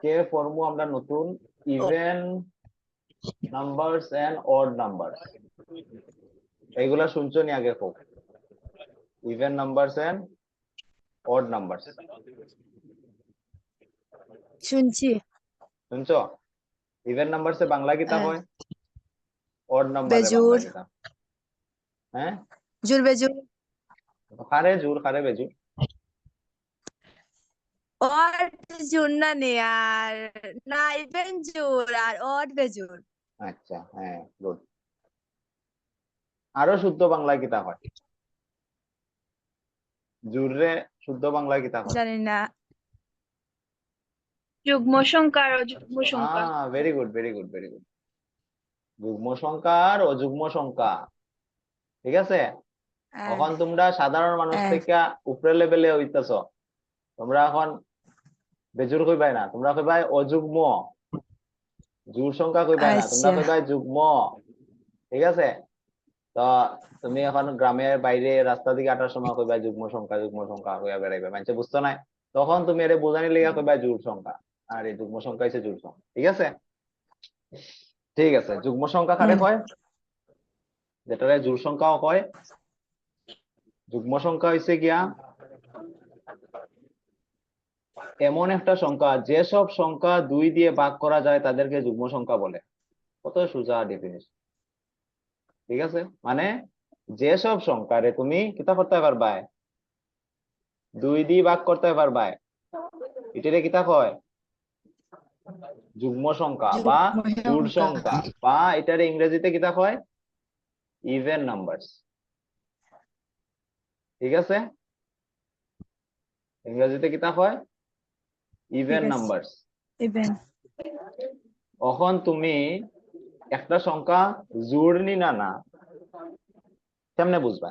কে ফর্মু আমরা নতুন even numbers and odd numbers, এইগুলা শুনছো নি আগে খুব? Even numbers and odd numbers শুনছি। শুনছো? ইভেন নাম্বারসে বাংলা কিতা হ্যাঁ। হয়? অড নাম্বারে বাংলা বেজুর। কিতা? হ্যাঁ, জুর বেজুর। খারে জুর খারে বেজুর। অড জুর না নে আর না, ইভেন জুর আর অড বেজুর। আচ্ছা, হ্যাঁ, গুড। আরো শুদ্ধ বাংলা কিতা হয়? জুররে শুদ্ধ বাংলা কিতা হয়? জানি না। যুগ্ম সংখ্যা আর অযুগ্ম সংখ্যা। Very good, very good, very good. যুগ্ম সংখ্যা আর অযুগ্ম সংখ্যা, ঠিক আছে। হ্যাঁ। এখন তোমরা সাধারণ মানুষ হ্যাঁ। থেকে উপরে লেভেলে হইতেছ, তোমরা এখন বেজুর কইবাই না, তোমরা কইবাই অযুগ্ম। জোড় সংখ্যা কইবাই না, তোমরা আচ্ছা। কইবাই যুগ্ম, ঠিক আছে। তো তুমি এখন গ্রামের বাইরে রাস্তা দিকে হাঁটার সময় কইবাই যুগ্ম সংখ্যা, যুগ্ম সংখ্যা কইয়া বেড়াইবে, মানুষে বুঝতো না। তখন তুমি এর বোঝানি লেগে কইবাই জোড় সংখ্যা, আর এই যুগ্ম সংখ্যা হচ্ছে জোড় সংখ্যা, ঠিক আছে। ঠিক আছে, যুগ্ম সংখ্যা কারে কয়? যেটারে জোড় সংখ্যাও কয়। যুগ্ম সংখ্যা হইছে গিয়া এমন একটা সংখ্যা যেসব সংখ্যা 2 দিয়ে ভাগ করা যায় তাদেরকে যুগ্ম সংখ্যা বলে। কত সোজা ডেফিনিশন, ঠিক আছে। মানে যেসব সংখ্যারে তুমি কিতা করতে পারবা, 2 দিয়ে ভাগ করতে পারবা, এটারে কিতা কয়? যুগ্ম সংখ্যা বা জোড় সংখ্যা, বা এটারে ইংরেজিতে কিতা কয়? ইভেন নাম্বারস, ঠিক আছে। ইংরেজিতে কিতা কয়? Even numbers. ইভেন। এখন তুমি একটা সংখ্যা জোড় নি না না কেমনে বুঝবা?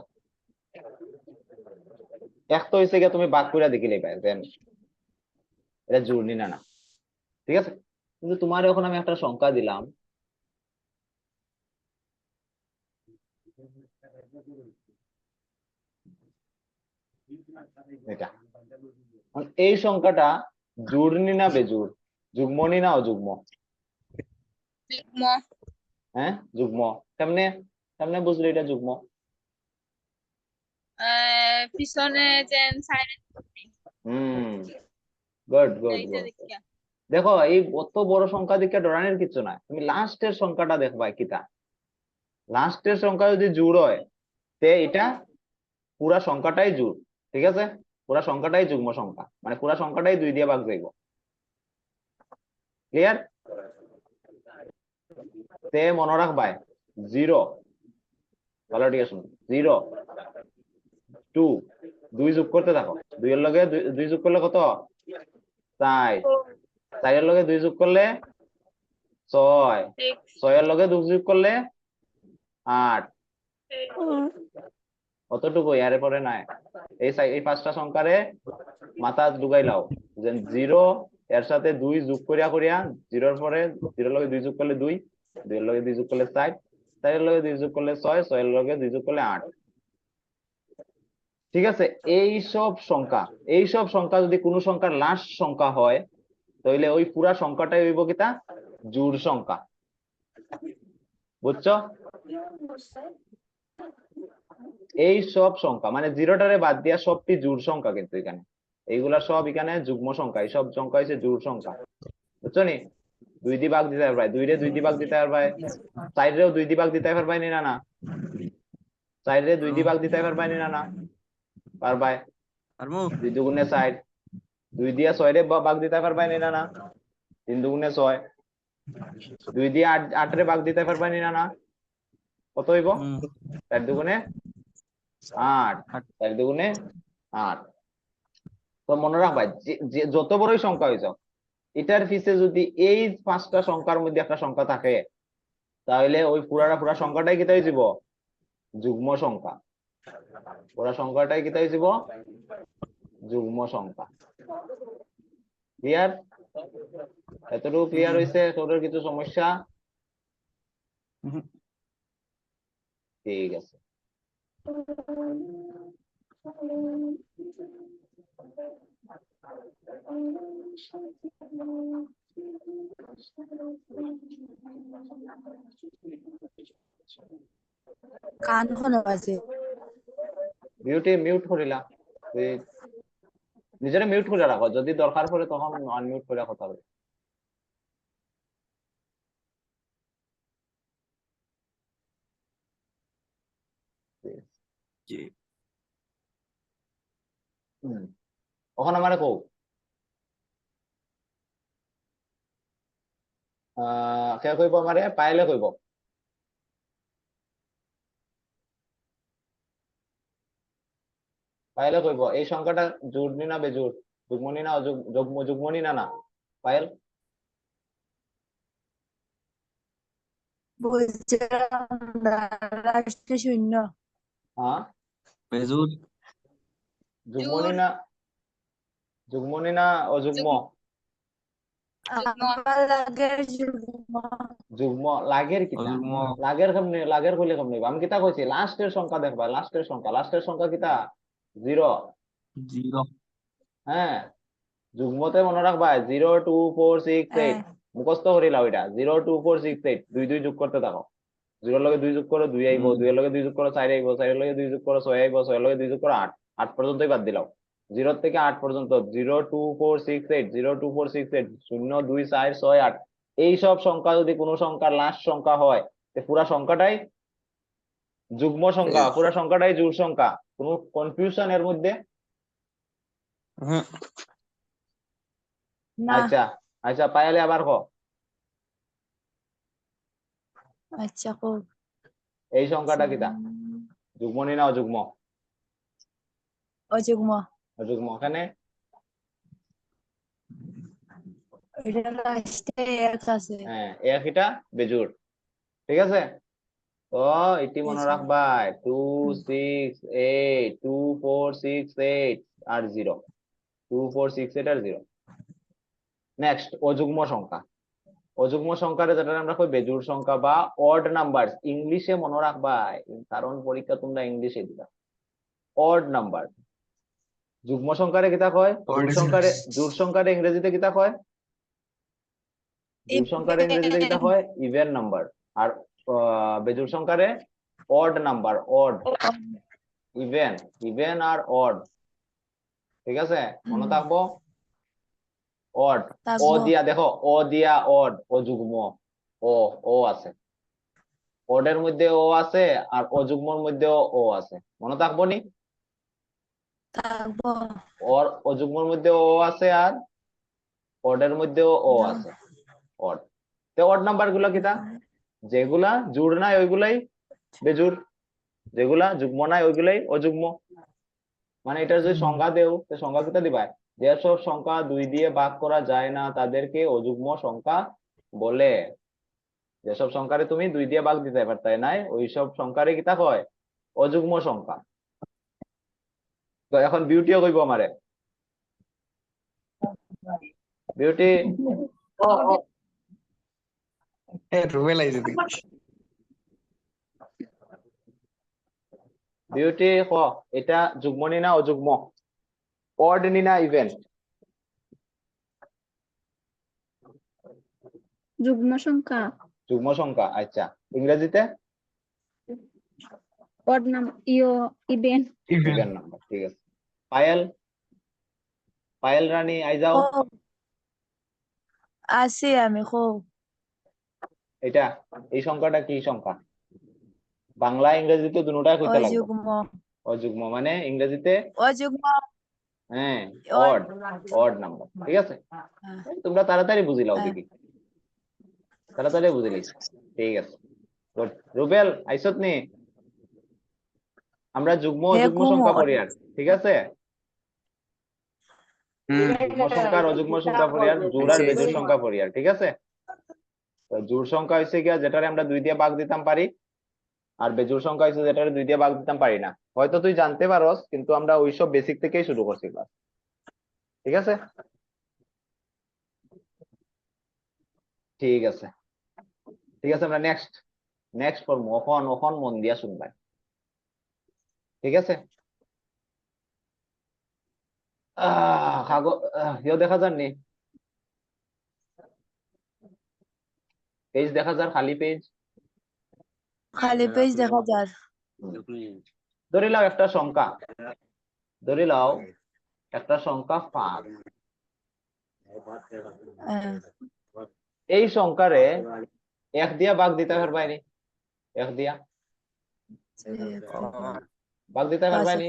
এক তো হইছে গিয়া তুমি ভাগ করে দেখিলেই পাই দেন এটা জোড় নি না না, ঠিক আছে। কিন্তু তোমার এখন আমি একটা সংখ্যা দিলাম, এটা এই সংখ্যাটা জোড় নি না বেজোড়, যুগ্ম নি না অযুগ্ম? যুগ্ম। হ্যাঁ, যুগ্ম। কেমনে কেমনে বুঝলি এটা যুগ্ম? পিছনে যেন সাইড গুড গুড এইটা গুড। দেখিয়া। দেখো এই অত বড় সংখ্যা দিকে ডরানোর কিছু নাই, তুমি লাস্টের সংখ্যাটা দেখবা কিতা। লাস্টের সংখ্যা যদি জোড় হয় তে এটা পুরা সংখ্যাটাই জোড়, ঠিক আছে। পুরা সংখ্যাটাই যুগ্ম সংখ্যা, মানে পুরা সংখ্যাটাই 2 দিয়ে ভাগ যাইব, ক্লিয়ার। তে মনে রাখবাই 0, ভালো ঠিক আছে, 0 2, 2 যোগ করতে থাকো, 2 এর লগে 2 যোগ করলে কত? 4, 4 এর লগে 2 যোগ করলে 6, 6 এর লগে 2 যোগ করলে 8, কতটুকু এর পরে নাই। এই 5টা সংখ্যারে মাথা ঢুকাইলাও, যে 0 এর সাথে 2 যোগ করিয়া করিয়া 0 এর পরে 0 এর লগে 2 যোগ করলে 2, 2 এর লগে 2 যোগ করলে 4, 4 এর লগে 2 যোগ করলে 6, 6 এর লগে 2 যোগ করলে 8, ঠিক আছে। এইসব সংখ্যা যদি কোনো সংখ্যার লাস্ট সংখ্যা হয় তাহলে ওই পুরা সংখ্যাটাই হইব কিতা? জোড় সংখ্যা, বুঝছো? এই সব সংখ্যা মানে 0টারে বাদ দিয়া সবটি জোড় সংখ্যা, কিন্তু এখানে এইগুলা সব এখানে যুগ্ম সংখ্যা, এই সব সংখ্যা হচ্ছে জোড় সংখ্যা, বুঝছো নি। 2 দিয়ে ভাগ দিতে পারবাই, 2 রে 2 দিয়ে ভাগ দিতে পারবাই, 4 রেও 2 দিয়ে ভাগ দিতে পারবাই নি না না, 4 রে 2 দিয়ে ভাগ দিতে পারবাই নি না না, পারবাই। 2 দুগুণে 4, 2 দিয়ে 6 রে ভাগ দিতে পারবাই নি না না, 3 দুগুণে 6, 2 দিয়ে 8 রে ভাগ দিতে পারবাই নি না না, কত হইব? 4 দুগুণে 8, 4 দুগুণে 8। তো মনে রাখবা যে যত বড়ই সংখ্যা হয়ে যাও, এটার পিছে যদি এই 5টা সংখ্যার মধ্যে একটা সংখ্যা থাকে তাহলে ওই পুরা সংখ্যাটাই কিতা হয়ে যাব? যুগ্ম সংখ্যা। পুরা সংখ্যাটাই কিতা হয়ে যাব? যুগ্ম সংখ্যা, ক্লিয়ার? এতটুকু ক্লিয়ার হয়েছে? তোদের কিছু সমস্যা? ঠিক আছে। কাণ খনো আছে বিউটি মিউট করিলা তুই নিজেরে মিউট করে রাখো, যদি দরকার পড়ে তখন আনমিউট করে কথা বলে। জি ওখানে আমারে কও কে কইব আমারে? পাইলে কইব। পাইলে কইব এই সংখ্যাটা জুড়নি না বেজুড়, যুগ্মনি না যুগ্মনি না? না পায়েল বলছিলাম লাস্টে শূন্য হ্যাঁ বেজুর যুগ্মনি জুর না যুগ্মনি না অযুগ্ম? যুগ্ম আমার লাগে যুগ্ম যুগ্ম লাগের কিতা? অযুগ্ম লাগের কেমনে? লাগের কইলে কেমনে? আমি কিতা কইছি লাস্টের সংখ্যা দেখবা, লাস্টের সংখ্যা কিতা? 0। জিরো হ্যাঁ যুগ্মতে মনে রাখবা 0 2 4 6 8 হ্যাঁ মুখস্থ করিলাও এটা 0 2 4 6 8 দুই দুই যোগ করতে থাকো। 0 লগে 2 যোগ করো 2 আইব, 2 এর লগে 2 যোগ করো 4 আইব, 4 এর লগে 2 যোগ করো 6 আইব, 6 এর লগে 2 যোগ করো 8, 8 পর্যন্তই বাদ দিলাও। 0 থেকে 8 পর্যন্ত 0 2 4 6 8 0 2 4 6 8 0 2 4 6 8 এই সব সংখ্যা যদি কোনো সংখ্যার লাস্ট সংখ্যা হয় তে পুরা সংখ্যাটাই যুগ্ম সংখ্যা, পুরা সংখ্যাটাই জোড় সংখ্যা। কোনো কনফিউশন এর মধ্যে? হুম না আচ্ছা আচ্ছা পাইলে আবার ক আচ্ছা কো এই সংখ্যাটা কিতা? যুগ্মনি না অযুগ্ম? অযুগ্ম অযুগ্ম। এখানে এটা লাস্টে এক আছে হ্যাঁ এক এটা বেজুড়, ঠিক আছে? তো এটি মনে বেজুড়। রাখবা 2 6 8 2 4 6 8 আর 0, 2 4 6 8 আর 0। নেক্সট অযুগ্ম সংখ্যা। অযুগ্ম সংখ্যারে যেটা আমরা কই বেজোড় সংখ্যা বা অড নাম্বার, ইংলিশে মনে রাখবা কারণ পরীক্ষা তোমরা ইংলিশে দিবা। অড নাম্বার যুগ্ম সংখ্যারে কিতা কয়? জোড় সংখ্যারে ইংরেজিতে কিতা কয়? জোড় সংখ্যারে ইংরেজিতে কিতা কয়? Even number. আর বেজোড় সংখ্যারে odd number, odd. Even even আর অড, ঠিক আছে? মনে থাকবো অড। ও থাকবো দিয়া দেখো, ও দিয়া অড, অযুগ্ম ও, ও আছে অডের মধ্যে, ও আছে আর অযুগ্মর মধ্যেও ও আছে, মনে থাকবো নি? থাকবো ওর অযুগ্মর মধ্যে ও আছে আর অডের মধ্যেও ও আছে, অড। তো অড নাম্বার গুলা কিতা? যেগুলা জুড় নাই ওইগুলাই বেজুড়, যেগুলা যুগ্ম নাই ওইগুলাই অযুগ্ম। মানে এটা যদি সংজ্ঞা দেও তো সংজ্ঞা কিতা দিবা? যেসব সংখ্যা 2 দিয়ে ভাগ করা যায় না তাদেরকে অযুগ্ম সংখ্যা বলে। যেসব সংখ্যারে তুমি 2 দিয়ে ভাগ দিতে পারতাই নাই ওইসব সংখ্যারে কিতা কয়? অযুগ্ম সংখ্যা। তো এখন বিউটিও কইব আমারে। বিউটি রুবেল আইছে তুই বিউটি ক এটা যুগ্ম নি না অযুগ্ম? অড নি না ইভেন? যুগ্ম সংখ্যা যুগ্ম সংখ্যা। আচ্ছা ইংরেজিতে? অড নাম ইভেন ইভেন নাম্বার, ঠিক আছে। পায়েল, পায়েল রানী আই যাও। কো আছি আমি কো এটা এই সংখ্যাটা কি সংখ্যা? বাংলা ইংরেজিতে দুটোটাই কইতে লাগবে। অযুগ্ম অযুগ্ম মানে ইংরেজিতে অযুগ্ম হ্যাঁ অড অড, অড নাম্বার, ঠিক আছে? তোমরা তাড়াতাড়ি বুঝিলাও দেখি, তাড়াতাড়ি বুঝিলি, ঠিক আছে। গুড। রুবেল আইসত নি? আমরা যুগ্ম হে অযুগ্ম কুমো সংখ্যা পড়ি আর, ঠিক আছে? যুগ্ম সংখ্যা আর অযুগ্ম সংখ্যা পড়ি আর জোড় আর বেজোড় সংখ্যা পড়ি আর, ঠিক আছে? তো জোড় সংখ্যা হয়েছে গিয়া যেটারে আমরা 2 দিয়ে ভাগ দিতাম পারি, আর বেজোড় সংখ্যা হয়েছে যেটারে 2 দিয়ে ভাগ দিতাম পারি না। হয়তো তুই জানতে পারস কিন্তু আমরা ওইসব বেসিক থেকেই শুরু করছি ক্লাস, ঠিক আছে? ঠিক আছে, ঠিক আছে, আমরা নেক্সট নেক্সট করবো। ওখন ওখন মন দিয়া শুনবাই, ঠিক আছে? কাগজ দেখা যাননি? পেজ দেখা যার খালি পেজ খালি পেজ দেখা যার ধরে লাও একটা সংখ্যা ধরে লাও একটা সংখ্যা 5 হ্যাঁ, এই সংখ্যারে 1 দিয়া ভাগ দিতে পারবাইনি 1 দিয়া ভাগ দিতে পারবাইনি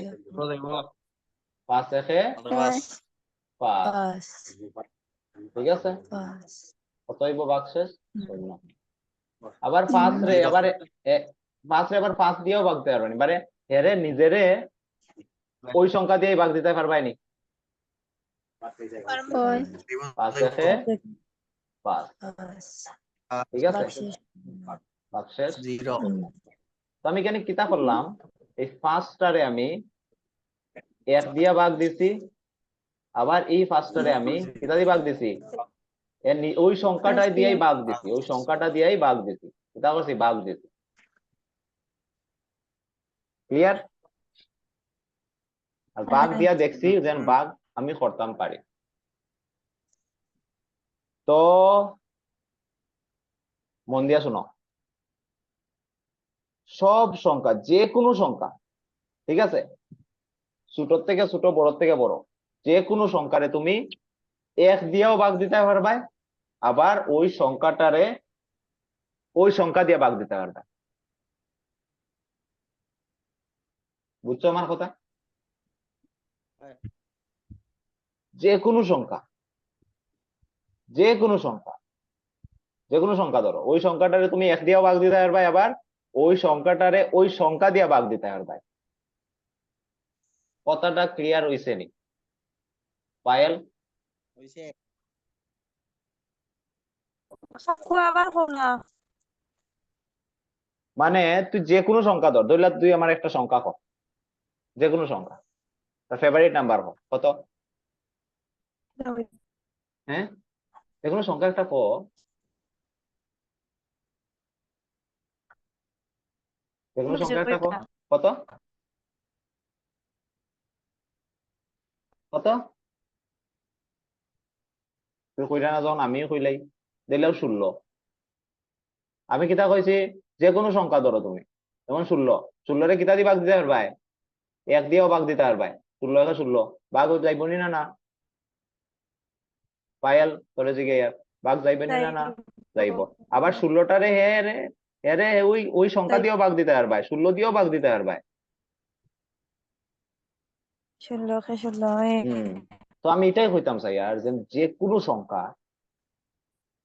5 একে 5 পাঁচ ঠিক আছে পাঁচ কত হইব ভাগ শেষ 0 আবার 5 রে আবার 5 রে আবার 5 দিয়েও ভাগ দিতে পারবানি মানে এরে নিজেরে ওই সংখ্যা দিয়ে ভাগ দিতে পারবাইনি হয় 5 একে 5 পাঁচ ঠিক আছে বাক্সের ভাগ শেষ জিরো তো আমি এখানে কিতা করলাম এই 5টারে আমি 1 দিয়া ভাগ দিছি আবার এই 5টারে আমি কিতা দিয়ে ভাগ দিছি ওই সংখ্যাটাই দিয়েই ভাগ দিছি ওই সংখ্যাটা দিয়েই ভাগ দিছি কিতা করছি ভাগ দিছি ক্লিয়ার আর ভাগ দিয়া দেখছি যেন ভাগ আমি করতাম পারি তো মন দিয়া শুনো সব সংখ্যা যে কোনো সংখ্যা ঠিক আছে ছোট থেকে ছোট বড় থেকে বড় যে কোনো সংখ্যারে তুমি 1 দিয়েও ভাগ দিতে পারবে আবার ওই সংখ্যাটারে ওই সংখ্যা দিয়ে ভাগ দিতে পারবে বুঝছো আমার কথা যে কোনো সংখ্যা যে কোনো সংখ্যা যে কোনো সংখ্যা ধরো ওই সংখ্যাটারে তুমি 1 দিয়েও ভাগ দিতে পারবে আবার ওই সংখ্যাটারে ওই সংখ্যা দিয়ে ভাগ দিতে পারবে কথাটা ক্লিয়ার হইছে নি পায়েল আবার হোনা মানে তুই যে কোনো সংখ্যা ধরলা তুই আমার একটা সংখ্যা কর যে কোনো সংখ্যা তার ফেভারিট নাম্বার হোক কত হ্যাঁ যে কোনো সংখ্যা একটা কো যে কোনো সংখ্যা একটা কো কত কত তুই কইরা না যখন আমিও কইলাই দিলেও 16 আমি কিতা কইছি যে কোনো সংখ্যা ধরো তুমি যেমন 16 রে কিতা দিয়ে ভাগ দিতে পারবাই 1 দিয়েও ভাগ দিতে পারবাই 16 একে 16 ভাগ যাইব নি না না পায়েল তোরে জিগে ইয়ার ভাগ যাইবে নি না না যাইব আবার 16টারে হে রে ওই ওই সংখ্যা দিয়েও ভাগ দিতে পারবাই 16 দিয়েও ভাগ দিতে পারবাই 16 16 তো আমি এটাই কইতাম চাই আর যে কোনো সংখ্যা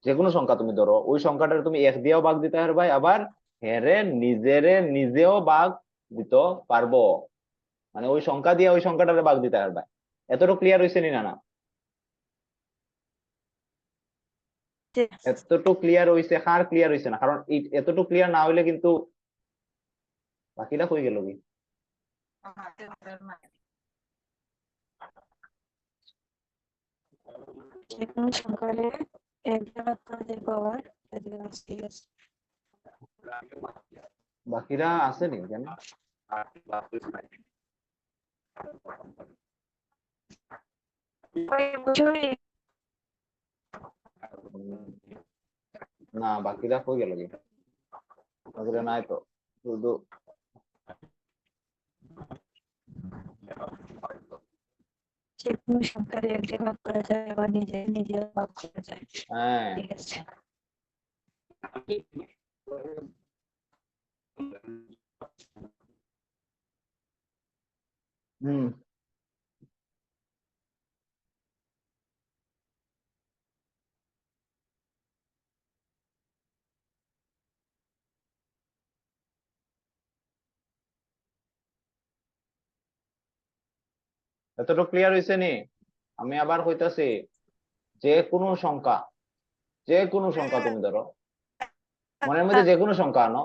যে কোনো সংখ্যা তুমি ধরো ওই সংখ্যাটা তুমি 1 দিয়েও ভাগ দিতে পারবা আবার হেরে নিজেও ভাগ দিতে পারবো মানে ওই সংখ্যা দিয়ে ওই সংখ্যাটারে ভাগ দিতে পারবা এতটুকু ক্লিয়ার হয়েছে নি না না এতটুকু ক্লিয়ার হয়েছে কার ক্লিয়ার হয়েছে না কারণ এতটুকু ক্লিয়ার না হইলে কিন্তু বাকিটা হয়ে গেল কি যেকোনো সংখ্যারে 1 দ্বারা ভাগ পাওয়ার ঠিক আছে বাকিরা আছে নি জানি না বাকিরা হয়ে গেল কি বাকিরা নাই তো শুধু যেকোনো সংখ্যারে 1 দিয়ে ভাগ করা যায় আবার নিজে ভাগ করা যায় হ্যাঁ ঠিক আছে হুম এতটুকু ক্লিয়ার হয়েছে নি আমি আবার কইতাছি যে কোনো সংখ্যা তুমি ধরো মনের মধ্যে যে কোনো সংখ্যা আনো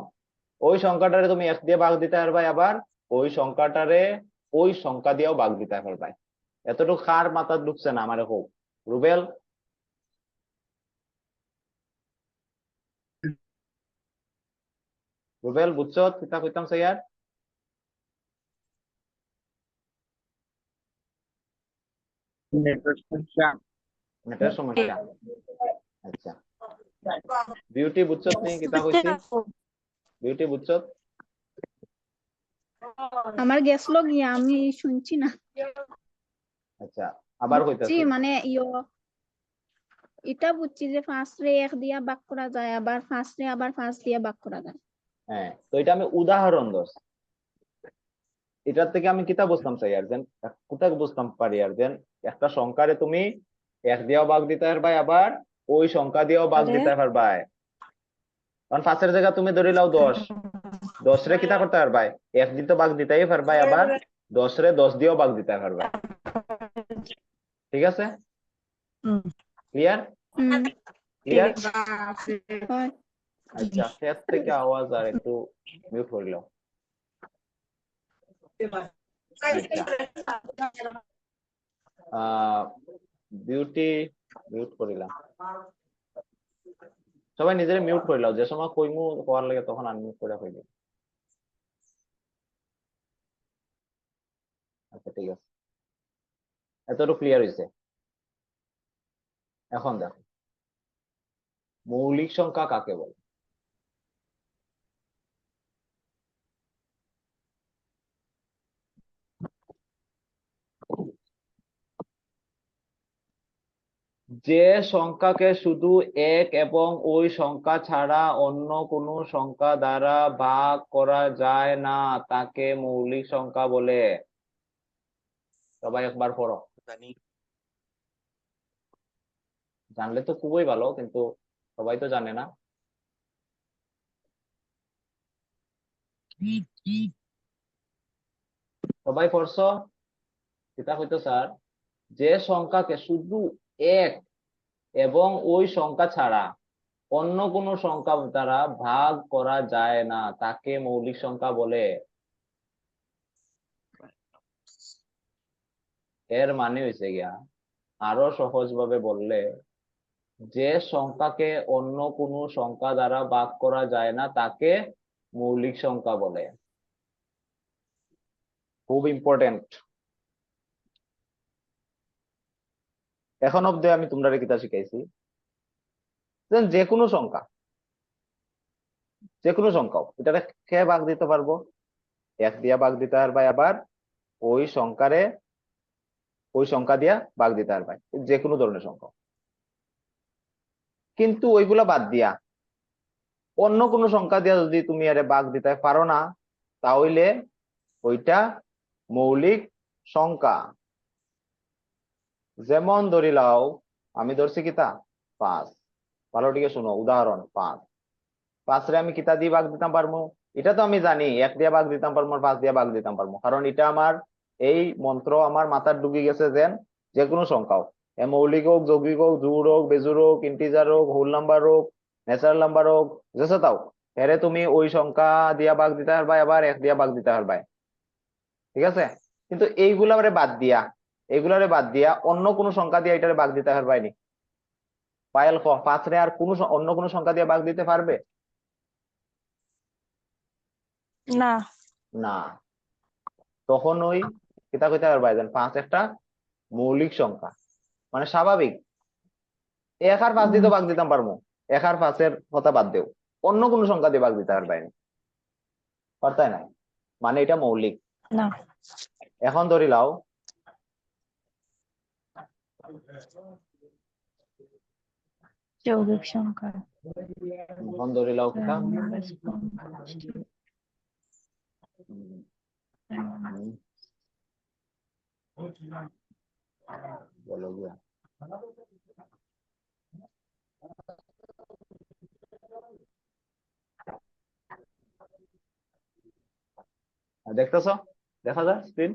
ওই সংখ্যাটারে তুমি 1 দিয়ে ভাগ দিতে পারবা আবার ওই সংখ্যাটারে ওই সংখ্যা দিয়েও ভাগ দিতে পারবা এতটুকু কার মাথা ঢুকছে না আমারে হোক রুবেল রুবেল বুঝছো কিতা কইতাম স্যার নেটের সমস্যা আচ্ছা বিউটি বুঝছত নি কিতা কইছি বিউটি বুঝছত আমার গেছিল গিয়া আমি শুনছি না আচ্ছা আবার বুঝছি কইতাছি মানে এটা বুঝছি যে ফার্স্ট রে এক দিয়া ভাগ করা যায় আবার ফার্স্ট রে আবার ফার্স্ট দিয়া ভাগ করা যায় হ্যাঁ তো এটা আমি উদাহরণ দোষ এটার থেকে আমি কিতা বুঝতাম চাই আর যেন কোথায় বুঝতাম পারি আর যেন একটা সংখ্যারে তুমি এক দিয়েও ভাগ দিতে পারবাই আবার ওই সংখ্যা দিয়েও ভাগ দিতে পারবাই কারণ পাঁচের জায়গা তুমি ধরে লাও 10 রে কিতা করতে পারবাই এক দিয়ে তো ভাগ দিতেই পারবাই আবার 10 রে 10 দিয়েও ভাগ দিতে পারবাই ঠিক আছে ক্লিয়ার হুম ক্লিয়ার হয় আচ্ছা ক্ষেত থেকে আওয়াজ আর একটু মিউট করে লাও আচ্ছা বিউটি মিউট করিলাম সবাই নিজের মিউট করে লাও যে সময় কইমু হওয়ার লাগে তখন আনমিউট করে হইবে আচ্ছা ঠিক আছে এতটুকু ক্লিয়ার হয়েছে এখন দেখো মৌলিক সংখ্যা কাকে বলে যে সংখ্যাকে শুধু এক এবং ওই সংখ্যা ছাড়া অন্য কোনো সংখ্যা দ্বারা ভাগ করা যায় না তাকে মৌলিক সংখ্যা বলে সবাই একবার পড়ো জানি জানলে তো খুবই ভালো কিন্তু সবাই তো জানে না সবাই পড়ছো কিতা হইতো স্যার যে সংখ্যাকে শুধু এক এবং ওই সংখ্যা ছাড়া অন্য কোনো সংখ্যা দ্বারা ভাগ করা যায় না তাকে মৌলিক সংখ্যা বলে এর মানে হয়েছে গিয়া আরো সহজ ভাবে বললে যে সংখ্যাকে অন্য কোনো সংখ্যা দ্বারা ভাগ করা যায় না তাকে মৌলিক সংখ্যা বলে খুব ইম্পর্টেন্ট এখন অব্দি আমি তোমরা কিতা শিখাইছি যে কোনো সংখ্যা এটা কে ভাগ দিতে পারবো এক দিয়া ভাগ দিতে পারবা আবার ওই সংখ্যারে ওই সংখ্যা দিয়া ভাগ দিতে পারবা যে কোনো ধরনের সংখ্যা কিন্তু ওইগুলা বাদ দিয়া অন্য কোনো সংখ্যা দিয়া যদি তুমি আরে ভাগ দিতে পারো না তাহলে ওইটা মৌলিক সংখ্যা যেমন ধরি লাও আমি ধরছি কিতা 5 ভালো দিকে শুনো উদাহরণ 5 রে আমি কিতা দিয়ে ভাগ দিতাম পারবো এটা তো আমি জানি এক দিয়ে ভাগ দিতাম পারবো 5 দিয়ে ভাগ দিতাম পারবো কারণ এটা আমার এই মন্ত্র আমার মাথার ঢুকে গেছে যে কোনো সংখ্যা হোক মৌলিক হোক যৌগিক হোক জোড় হোক বেজোড় হোক ইন্টিজার হোক হোল নাম্বার হোক ন্যাচারাল নাম্বার হোক বুঝেছো তাও এরে তুমি ওই সংখ্যা দিয়া ভাগ দিতে পারবা আবার এক দিয়া ভাগ দিতে পারবা ঠিক আছে কিন্তু এইগুলারে বাদ দিয়া অন্য কোনো সংখ্যা দিয়ে এটারে ভাগ দিতে পারবা নি পায়েল 5 রে আর কোনো অন্য কোনো সংখ্যা দিয়ে ভাগ দিতে পারবে না না তখন ওই কিতা কইতে পারবা যেন 5 একটা মৌলিক সংখ্যা মানে স্বাভাবিক 1 আর 5 দিয়ে তো ভাগ দিতাম পারবো 1 আর 5 এর কথা বাদ দেও অন্য কোনো সংখ্যা দিয়ে ভাগ দিতে পারবা না পারতাই না মানে এটা মৌলিক না এখন ধরি লাও যৌগিক সংখ্যা এখন ধরি লাও কিতা বলো গিয়া দেখতেছো দেখা যায় স্ক্রিন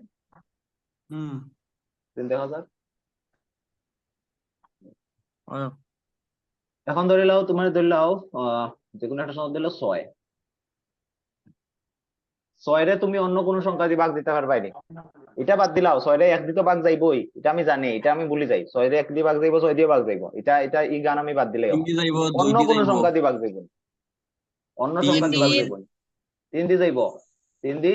দেখা যায় এখন ধরে লাও তোমার ধরে লাও যে কোনো একটা সংখ্যা দিল 6 রে তুমি অন্য কোনো সংখ্যা দিয়ে ভাগ দিতে পারবাই নি এটা বাদ দিলাও 6 রে 1 দিয়ে তো ভাগ যাইবই এটা আমি জানি এটা আমি ভুলে যাই 6 রে 1 দিয়ে ভাগ যাইবো 6 দিয়ে ভাগ যাইবো এটা ই গান আমি বাদ দিলে অন্য কোনো সংখ্যা দিয়ে ভাগ যাইবো অন্য সংখ্যা দিয়ে ভাগ যাইবো 3 দিয়ে যাইবো 3 দি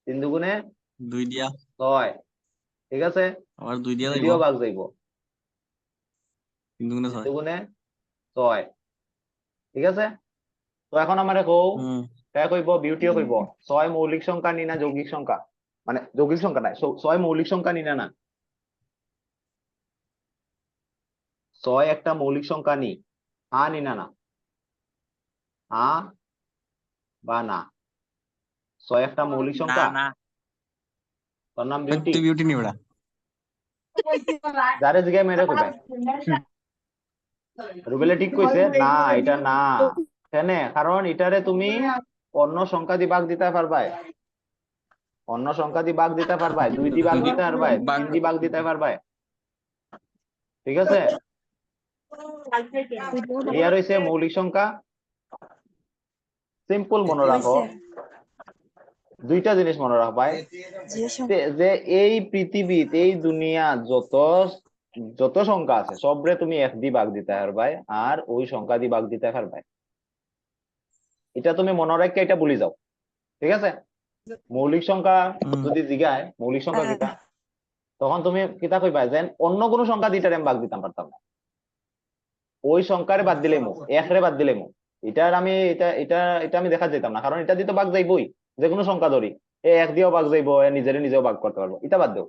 3 দুগুণে 2 দিয়া 6 ঠিক আছে আবার 2 দিয়া দিয়েও ভাগ যাইবো 3 দুগুণে 6 দুগুণে 6 ঠিক আছে? তো এখন আমারে কও হুম তাই কইব বিউটিও কইব 6 মৌলিক সংখ্যা নি না যৌগিক সংখ্যা, মানে যৌগিক সংখ্যা নাই 6 মৌলিক সংখ্যা নি না 6 একটা মৌলিক সংখ্যা নি, হ্যাঁ নি না হ্যাঁ বা না? 6 একটা মৌলিক না সংখ্যা? না তোর নাম বিউটি? তুই বিউটি নিবড়া যারে জিগায় মেরে কইবে রুবেলে ঠিক কইছে না, এটা না। কেন? কারণ এটারে তুমি অন্য সংখ্যা দিয়ে ভাগ দিতে পারবাই, অন্য সংখ্যা দিয়ে ভাগ দিতে পারবাই, 2 দিয়ে ভাগ দিতে পারবাই, 3 দিয়ে ভাগ দিতে পারবাই। ঠিক আছে? ক্লিয়ার হইছে মৌলিক সংখ্যা? সিম্পল মনে রাখো, দুইটা জিনিস মনে রাখবাই যে এই পৃথিবীতে এই দুনিয়া যত সংখ্যা আছে সবরে তুমি 1 দিয়ে ভাগ দিতে পারবাই আর ওই সংখ্যা দিয়ে ভাগ দিতে পারবাই। এটা তুমি মনে রাখকে এটা ভুলে যাও। ঠিক আছে? মৌলিক সংখ্যা যদি জিগায় মৌলিক সংখ্যা কিটা, তখন তুমি কিতা কইবা যে অন্য কোনো সংখ্যা দিটারে আমি ভাগ দিতাম পারতাম না, ওই সংখ্যারে বাদ দিলে মু 1 রে বাদ দিলে মু এটার আমি এটা এটা এটা আমি দেখা যেতাম না, কারণ এটা দিয়ে তো ভাগ যাইবই। যে কোনো সংখ্যা ধরি 1 দিয়েও ভাগ যাইবো, নিজেও ভাগ করতে পারবো, এটা বাদ দেও,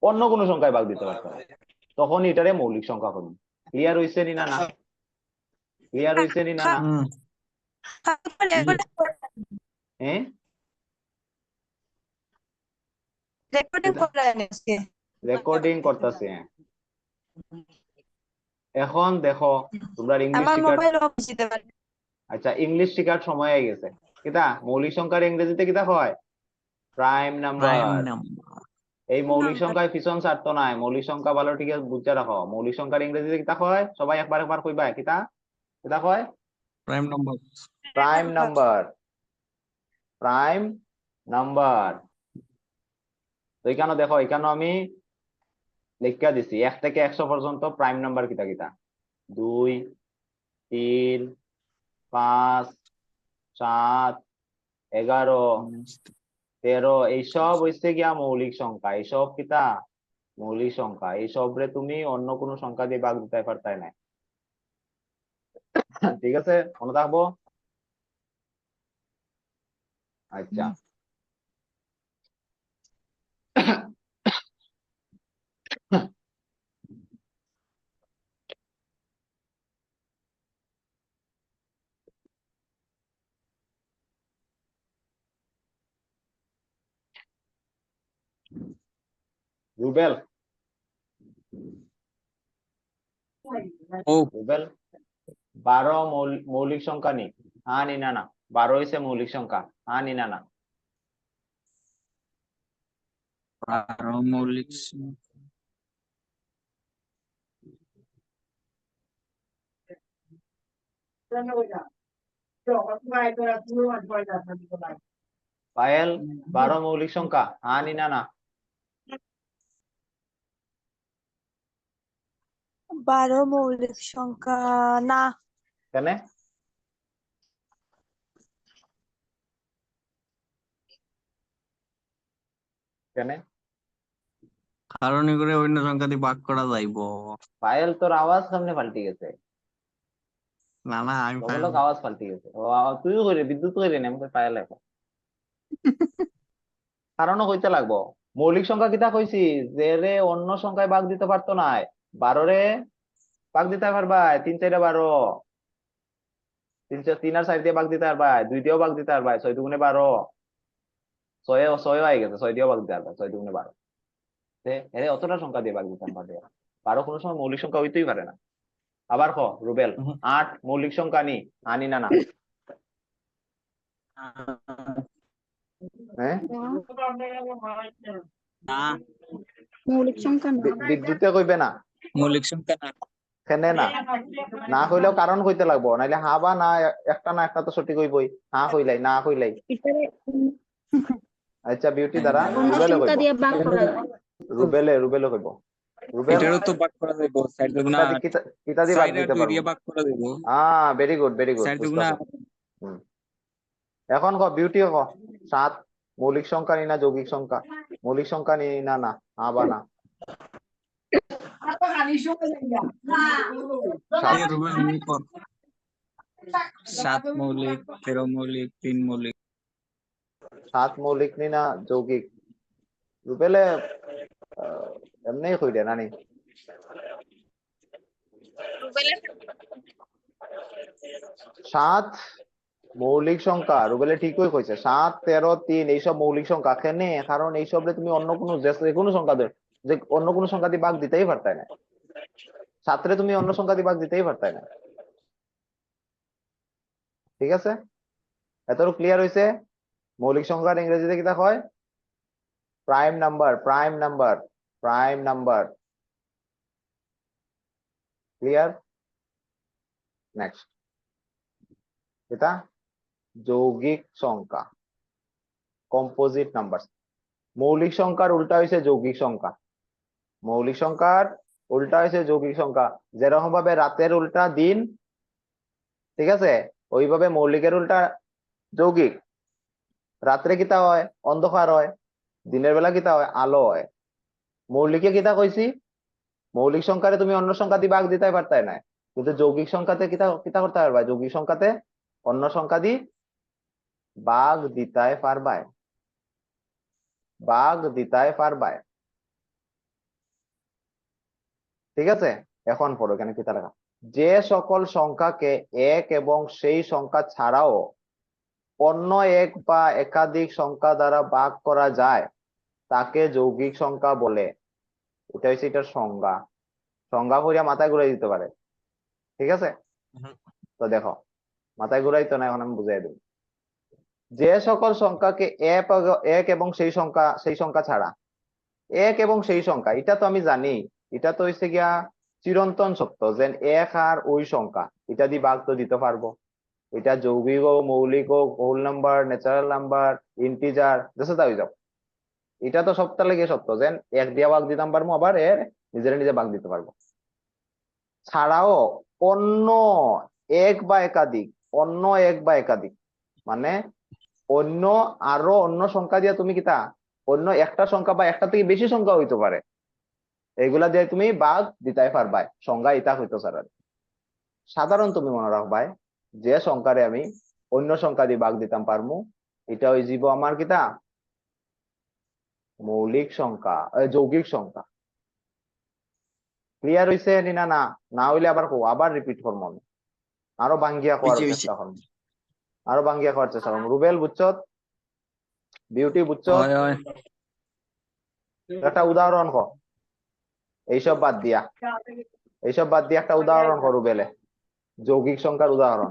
অন্য কোনো সংখ্যায় ভাগ দিতে পারতাম, তখন এটারে মৌলিক সংখ্যা করবো। ক্লিয়ার হইছে নি না? ক্লিয়ার হইছে নি না? হ্যাঁ রেকর্ডিং করেন আজকে। রেকর্ডিং করতেছে। এখন দেখো তোমরা ইংলিশ আমার টিকার, মোবাইল অফ দিতে পারে। আচ্ছা ইংলিশ টিকার সময় হয়ে গেছে। কিতা মৌলিক সংখ্যার ইংরেজিতে কিতা হয়? Prime number. প্রাইম নাম্বার এই মৌলিক সংখ্যায় পিছন ছাড়তো নাই, মৌলিক সংখ্যা ভালো ঠিক আছে বুঝতে রাখো। মৌলিক সংখ্যার ইংরেজিতে কিতা হয়? সবাই একবার একবার কইবা কিতা কিতা হয়? Prime number prime number. Prime number. তো এখানে দেখো, এখানে আমি লিখা দিছি 1 থেকে 100 পর্যন্ত প্রাইম নাম্বার কিতা কিতা 2 3 5 7 11 13 এইসব হইছে গিয়া মৌলিক সংখ্যা। এইসব কিতা মৌলিক সংখ্যা। এইসব রে তুমি অন্য কোনো সংখ্যা দিয়ে ভাগ দিতে পারতাই না। ঠিক আছে? মনে থাকবো? আচ্ছা রুবেল, ও রুবেল 12 মৌলিক সংখ্যা নি, হ্যাঁ নি না? 12 হইছে মৌলিক সংখ্যা, হ্যাঁ নি না? 12 মৌলিক সংখ্যা। পায়েল 12 মৌলিক সংখ্যা, হ্যাঁ নি না? 12 মৌলিক সংখ্যা না। কেন? কেন? কারণ করে অন্য সংখ্যা দিয়ে ভাগ করা যাইবো। পায়েল তোর আওয়াজ সামনে পাল্টে গেছে, না না আমি বলক আওয়াজ পাল্টে গেছে। ও তুইও করে বিদ্যুৎ করে নেম পায়েল এখন কারণও কইতে লাগবো। মৌলিক সংখ্যা কিতা কইছি যে রে অন্য সংখ্যায় ভাগ দিতে পারতো না, 12 রে ভাগ দিতে পারবা 3 4 12, 3 আর 4 দিয়ে ভাগ দিতে পারবা, 2 দিয়েও ভাগ দিতে পারবা, 6 দুগুণে 12, 6 হয়ে গেছে, 6 দিয়েও ভাগ দিতে পারবা, 6 দুগুণে 12। এরে অতটা সংখ্যা দিয়ে ভাগ দিতে পারবে 12 কোনো সময় মৌলিক সংখ্যা হইতেই পারে না। আবার ক রুবেল 8 মৌলিক সংখ্যা নি, আনি না? হ্যাঁ না মৌলিক সংখ্যা না। বিদ্যুতে কইবে না? মৌলিক সংখ্যা না। কেনে না? না কইলেও কারণ কইতে লাগবো, নাইলে হা বা না একটা না একটা তো সঠিক হইবই। হা কইলাই না কইলাই। এটারে আচ্ছা বিউটি দ্বারা অন্য রুবেলে সংখ্যা কইব, দিয়ে ভাগ করা যায়। রুবেলে কইব। রুবেল এটারও তো ভাগ করা যাইবো 4 দুগুণা কিতা কিতা কিতা দিয়ে ভাগ 4 আর দিতে 2 পারবো? দিয়ে ভাগ করা যাইবো। ভেরি গুড 4 দুগুণা বুঝতেছো। এখন ক বিউটি ক 7 মৌলিক সংখ্যা নি না যৌগিক সংখ্যা? মৌলিক সংখ্যা নি না? হা বা না? এই রুবেল নি কর 7 মৌলিক, 13 মৌলিক, 3 মৌলিক। 7 মৌলিক নি না যৌগিক? রুবেলে এমনি কই দে নানি। রুবেলের 7 মৌলিক সংখ্যা, রুবেলে ঠিকই কইছে। 7, 13, 3 এইসব মৌলিক সংখ্যা কেনে? কারণ এইসব তুমি অন্য কোনো যে কোনো সংখ্যা যে অন্য কোনো সংখ্যা দিয়ে ভাগ দিতেই পারতাই না। 7 রে তুমি অন্য সংখ্যা দিয়ে ভাগ দিতেই পারতাই না। ঠিক আছে, এতটুকু ক্লিয়ার হয়েছে? মৌলিক সংখ্যার ইংরেজিতে কিতা হয়? Prime number, prime number, prime number. Clear? Next, এটা যৌগিক সংখ্যা, কম্পোজিট নাম্বার। মৌলিক সংখ্যার উল্টা হয়েছে যৌগিক সংখ্যা। মৌলিক সংখ্যার উল্টা হয়েছে যৌগিক সংখ্যা। যেরকম ভাবে রাতের উল্টা দিন, ঠিক আছে, ওইভাবে মৌলিকের উল্টা যৌগিক। রাত্রে কিতা হয়? অন্ধকার হয়। দিনের বেলা কিতা হয়? আলো হয়। মৌলিকে কিতা কইছি? মৌলিক সংখ্যারে তুমি অন্য সংখ্যা দিয়ে ভাগ দিতে পারতাই না, কিন্তু যৌগিক সংখ্যাতে কিতা কিতা করতে পারবা? যৌগিক সংখ্যাতে অন্য সংখ্যা দিয়ে ভাগ দিতে পারবাই, ভাগ দিতে পারবাই। ঠিক আছে, এখন পড়ো এখানে কিতা লেখা। যে সকল সংখ্যাকে এক এবং সেই সংখ্যা ছাড়াও অন্য এক বা একাধিক সংখ্যা দ্বারা ভাগ করা যায় তাকে যৌগিক সংখ্যা বলে। এটা হচ্ছে এটার সংজ্ঞা। সংজ্ঞা করিয়া মাথায় ঘুরাই দিতে পারে। ঠিক আছে, তো দেখো, মাথায় ঘুরাই তো না, এখন আমি বুঝাই দেব। যে সকল সংখ্যাকে এক এবং সেই সংখ্যা ছাড়া, এক এবং সেই সংখ্যা, এটা তো আমি জানি, এটা তো হচ্ছে গিয়া চিরন্তন সত্য, যে এক আর ওই সংখ্যা, এটা দিয়ে ভাগ তো দিতে পারবো। এটা যৌগিক হোক, মৌলিক হোক, whole number, natural number, integer, দেশে তাই যাও, এটা তো সবটা লেগে সত্য, যে এক দিয়া ভাগ দিতাম পারবো, আবার এর নিজেরা নিজে ভাগ দিতে পারবো। ছাড়াও অন্য এক বা একাধিক, অন্য এক বা একাধিক মানে অন্য আরো অন্য সংখ্যা দিয়ে তুমি কিতা অন্য একটা সংখ্যা বা একটা থেকে বেশি সংখ্যা হইতে পারে, এগুলা দিয়ে তুমি ভাগ দিতে পারবাই। সংজ্ঞা এটা হইতো স্যার। সাধারণ তুমি মনে রাখবাই, যে সংখ্যারে আমি অন্য সংখ্যা দিয়ে ভাগ দিতাম পারমু, এটা ওই জীব আমার কিতা মৌলিক সংখ্যা, যৌগিক সংখ্যা। ক্লিয়ার হইছে নি না? না হইলে আবার আবার রিপিট করবো, আরো বাঙ্গিয়া করার চেষ্টা করবো, আরো বাঙ্গিয়া করার চেষ্টা করবো। রুবেল বুঝছত? বিউটি বুঝছত? হয় হয়। একটা উদাহরণ কর, এইসব বাদ দিয়া, এইসব বাদ দিয়ে একটা উদাহরণ কর রুবেলে, যৌগিক সংখ্যার উদাহরণ।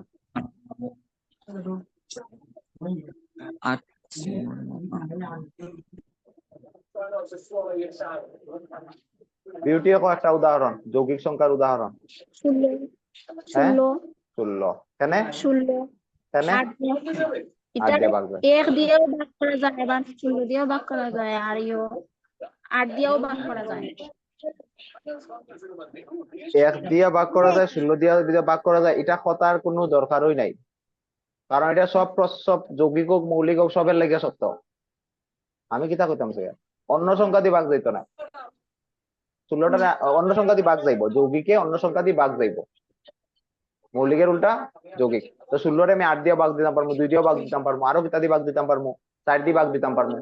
বিউটি কো একটা উদাহরণ, যৌগিক সংখ্যার উদাহরণ। 16 হ্যাঁ, 16 16 কেন? 16 কেন? 8 আট এটা দিয়ে ভাগ যায়। 1 দিয়েও ভাগ করা যায়, আবার 16 দিয়েও ভাগ করা যায়, আর 8 দিয়েও ভাগ করা যায়। 1 দিয়ে ভাগ করা যায়, 16 দিয়ে ভাগ করা যায়, এটা কথার কোনো দরকারই নাই, কারণ এটা সব সব যৌগিক হোক, মৌলিক হোক, সবের লেগে সত্য। আমি কিতা কইতাম সে অন্য সংখ্যা দিয়ে ভাগ যাইতো না, 16টা অন্য সংখ্যা দিয়ে ভাগ যাইব, যৌগিকে অন্য সংখ্যা দিয়ে ভাগ যাইব, মৌলিকের উল্টা যৌগিক। তো 16রে আমি 8 দিয়ে ভাগ দিতাম পারবো, 2 দিয়ে ভাগ দিতাম পারবো, আরো কিতা দিয়ে ভাগ দিতাম পারবো, 4 দিয়ে ভাগ দিতাম পারবো।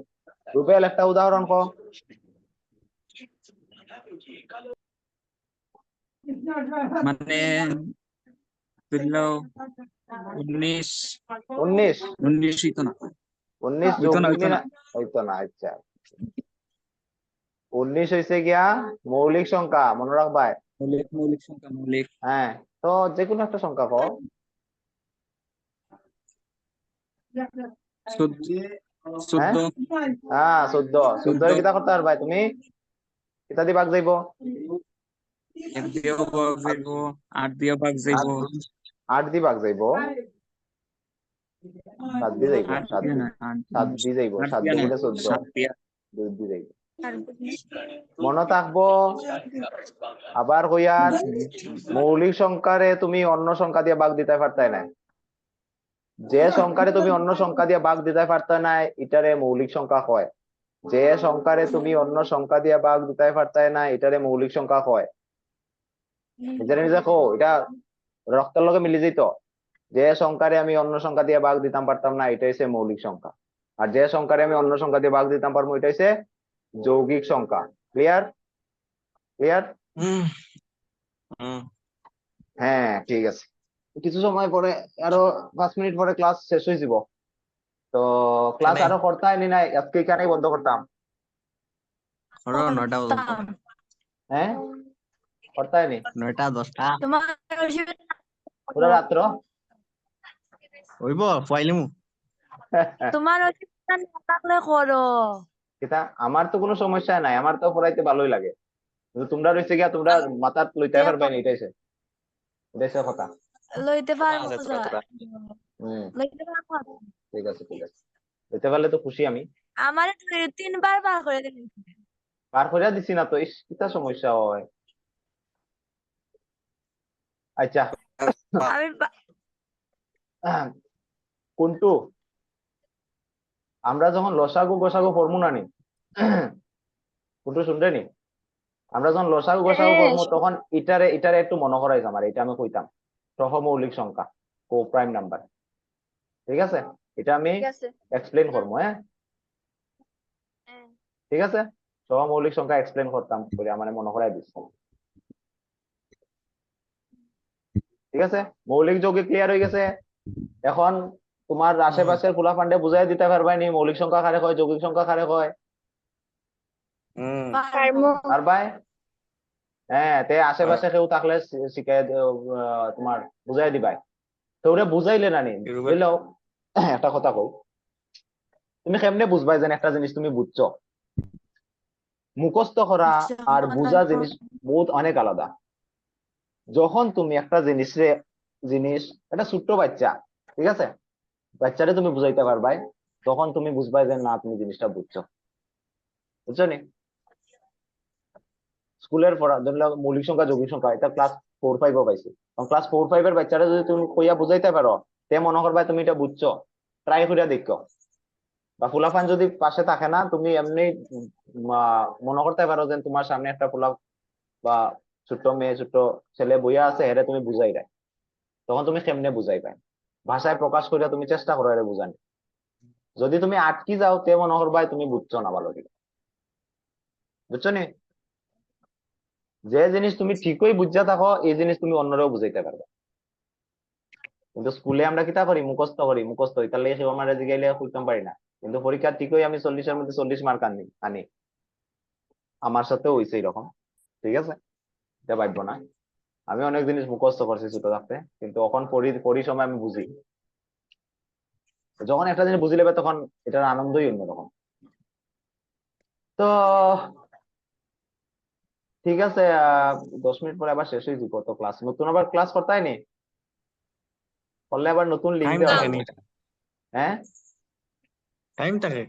রুবেল একটা উদাহরণ কো। মানে 19 19 হইতো না, 19 হইতো না, যৌগিক হইতো না। হইতো না। আচ্ছা, 19 হয়েছে গিয়া মৌলিক সংখ্যা, মনে রাখবাই। মৌলিক, মৌলিক সংখ্যা, মৌলিক। হ্যাঁ, তো যে কোনো একটা সংখ্যা কো। 14। হ্যাঁ, 14 কিতা করতে পারবাই তুমি? কিতা দিয়ে ভাগ যাইব? 1 দিয়েও ভাগ যাইব, 8 দিয়েও ভাগ যাইব। 8 দিয়ে ভাগ যাইব, 7 দিয়ে যাইব, 8 7 দিয়ে দিয়ে, না, 7 দিয়ে যাইব, 8 7 দিয়ে না, দুগুণে 14, 7 দিয়ে। 2 দিয়ে যাইব। মনে থাকবো। আবার কইয়ার, মৌলিক সংখ্যারে তুমি অন্য সংখ্যা দিয়ে ভাগ দিতে পারতাই না, যে সংখ্যারে তুমি অন্য সংখ্যা দিয়ে ভাগ দিতে পারতা না, এটারে মৌলিক সংখ্যা কয়। যে সংখ্যারে তুমি অন্য সংখ্যা দিয়ে ভাগ দিতে পারতাই না, এটারে মৌলিক সংখ্যা কয়। নিজের নিজে কো, এটা রক্তের লগে মিলি যেত। যে সংখ্যারে আমি অন্য সংখ্যা দিয়ে ভাগ দিতাম পারতাম না, এটা হচ্ছে মৌলিক সংখ্যা। আর যে সংখ্যারে আমি অন্য সংখ্যা দিয়ে ভাগ দিতাম পারবো, এটা হচ্ছে যৌগিক সংখ্যা। ক্লিয়ার? ক্লিয়ার? হুম হুম হ্যাঁ, ঠিক আছে। কিছু সময় পরে, আরো 5 মিনিট পরে ক্লাস শেষ হয়ে যাব। তো ক্লাস কেনে আরো করতে হয়নি, না আজকে এখানেই বন্ধ করতাম? করো 9টা পর্যন্ত, করতাম। হ্যাঁ, করতে হয়নি 9টা 10টা তোমার অসুবিধা না পুরো করো। রাত্র? হইব ফাইলিমু। তোমার অসুবিধা না থাকলে করো। এটা আমার তো কোনো সমস্যা নাই, আমার তো পড়াইতে ভালোই লাগে। কিন্তু তোমরা রয়েছে গিয়া, তোমরা মাথার লইতে পারবে না, এটাইছে কথা। লইতে পারবো হম, লইতে পারবো। ঠিক আছে, ঠিক আছে। লইতে পারলে তো খুশি আমি। আমার 3বার বার করে দিন। পার করিয়া দিছি না তো, ইস কিটা সমস্যা হয়। আচ্ছা, আমি কোনটু আমরা যখন লসাগু গোসাগু ফর্মুলা নি, কোনটু শুনতে নি, আমরা যখন লসাগু গোসাগু হ্যাঁ, ফর্মু, তখন ইটারে ইটারে একটু মনে করাইছ আমার, এটা আমি কইতাম সহমৌলিক সংখ্যা, কো প্রাইম নাম্বার। ঠিক আছে, এটা আমি ঠিক আছে। এক্সপ্লেন করবো। হ্যাঁ, ঠিক আছে। সহমৌলিক সংখ্যা এক্সপ্লেন করতাম বলে আমার মনে করাই দিচ্ছি। ঠিক আছে, মৌলিক যৌগিক ক্লিয়ার হয়ে গেছে। এখন তোমার আশেপাশের ফুলাফান্ডে বুঝাই দিতে পারবাই নি মৌলিক সংখ্যা কারে হয়, যৌগিক সংখ্যা কারে হয়? পারবো। আর ভাই, হ্যাঁ, তে আশেপাশে কেউ থাকলে শিখাই তোমার বুঝাই দিবাই। তো ওরা বুঝাইলে না নি বুঝলেও, একটা কথা কও, তুমি কেমনে বুঝবাই যেন একটা জিনিস তুমি বুঝছো? মুখস্থ করা আর বুঝা জিনিস বহুত অনেক আলাদা। যখন তুমি একটা জিনিস একটা ছোট্ট বাচ্চা, ঠিক আছে, বাচ্চারে তুমি বুঝাইতে পারবাই, তখন তুমি বুঝবাই যে না, তুমি জিনিসটা বুঝছো। বুঝছো নি? স্কুলের পড়া ধরলে মৌলিক সংখ্যা যৌগিক সংখ্যা, এটা ক্লাস 4-5 পাইছি। ক্লাস 4-5 বাচ্চারা যদি তুমি কইয়া বুঝাইতে পারো, তে মনে করবা তুমি এটা বুঝছো। ট্রাই করিয়া দেখো। বা ফুলাফান যদি পাশে থাকে না, তুমি এমনি মনে করতে পারো যে তোমার সামনে একটা ফুলা বা ছোট্ট মেয়ে ছোট্ট ছেলে বইয়া আছে, হেরে তুমি বুঝাই দেয়, তখন তুমি কেমনে বুঝাই পাই? ভাষায় প্রকাশ করিয়া তুমি চেষ্টা করো এর বুঝানি। যদি তুমি আটকি যাও, তে মনে করবা তুমি বুঝছো না ভালো করে। বুঝছো নি? যে জিনিস তুমি ঠিকই বুঝা থাকো, এই জিনিস তুমি অন্যরাও বুঝাইতে পারবে। কিন্তু স্কুলে আমরা কিতা করি, মুখস্থ এটার লেগে কেউ আমার জিগাইলে খুলতাম পারি না। কিন্তু পরীক্ষা ঠিকই আমি 40-এর মধ্যে 40 মার্ক আনি। আমার সাথেও হয়েছে এরকম। ঠিক আছে, এটা ভাববো না। আমি অনেক জিনিস মুখস্থ করছি ছোট থাকতে, কিন্তু এখন পড়ি সময় আমি বুঝি। যখন একটা জিনিস বুঝি লেবে, তখন এটার আনন্দই অন্যরকম। তো ঠিক আছে, 10 মিনিট পরে আবার শেষ হয়ে যাবো। তো ক্লাস নতুন আবার ক্লাস করতে হয়নি, করলে আবার নতুন লিঙ্ক টাইম দেওয়া থাকে লাগবে। নি, হ্যাঁ, টাইম থাকে।